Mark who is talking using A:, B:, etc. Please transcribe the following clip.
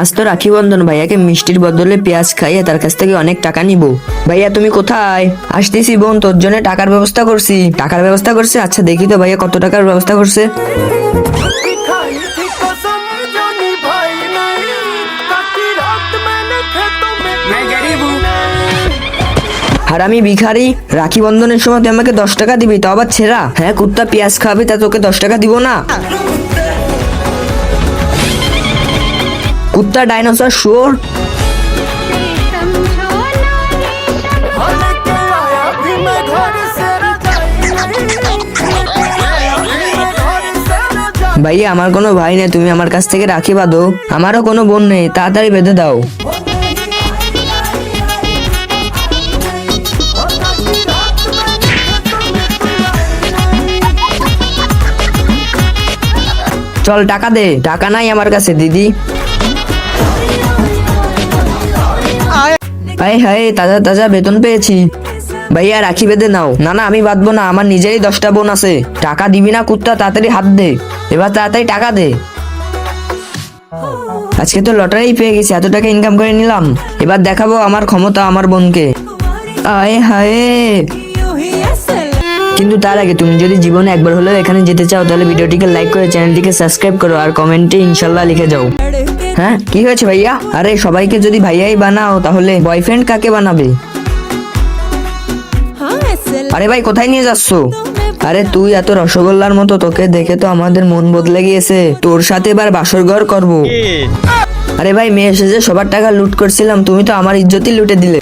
A: আজ তো রাখি বন্ধন, ভাইয়াকে মিষ্টির বদলে পেঁয়াজ খাইয়ে তার কাছ থেকে অনেক টাকা নিব। ভাইয়া তুমি কোথায়? আসতেছি বোন, তোর জন্য টাকার ব্যবস্থা করছি। টাকার ব্যবস্থা করছে? আচ্ছা দেখি তো ভাইয়া কত টাকার ব্যবস্থা করছে। আর আমি ভিখারি, রাখি বন্ধনের সময় তুই আমাকে 10 টাকা দিবি, তো আবার ছেঁড়া? হ্যাঁ কুত্তা, পেঁয়াজ খাবি তা তোকে 10 টাকা দিব না? কুত্তা, ডাইনোসর, শুয়োর। ভাইয়া আমার কোনো ভাই নেই, তুমি আমার কাছ থেকে রাখি বাঁধো। আমারও কোনো বোন নেই, তাড়াতাড়ি বেঁধে দাও। চল টাকা দে। টাকা নাই আমার কাছে দিদি। হাই হাই, তাজা তাজা বেতন পেয়েছি। ভাইয়া রাখি বেঁধে নাও। না না আমি বাঁধবো না, আমার নিজেরই 10টা বোন আছে। টাকা দিবি না কুত্তা? তাড়াতাড়ি হাত দে, এবার তাড়াতাড়ি টাকা দে। আজকে তো লটারি পেয়ে গেছি, এত টাকা ইনকাম করে নিলাম। এবার দেখাবো আমার ক্ষমতা আমার বোনকে। আয় হায়, কিন্তু তার আগে তুমি যদি জীবনে একবার হলেও এখানে যেতে চাও তাহলে ভিডিওটিকে লাইক করে চ্যানেলটিকে সাবস্ক্রাইব করো আর কমেন্টে ইনশাল্লাহ লিখে যাও। হ্যাঁ কি হয়েছে ভাইয়া? আরে সবাইকে যদি ভাইয়াই বানাও তাহলে বয়ফ্রেন্ড কাকে বানাবে? আরে ভাই কোথায় নিয়ে যাচ্ছ? আরে তুই এত রসগোল্লার মতো, তোকে দেখে তো আমাদের মন বদলে গিয়েছে। তোর সাথে এবার বাসর ঘর করবো। আরে ভাই মেয়ে এসে যে সবার টাকা লুট করছিলাম, তুমি তো আমার ইজ্জতই লুটে দিলে।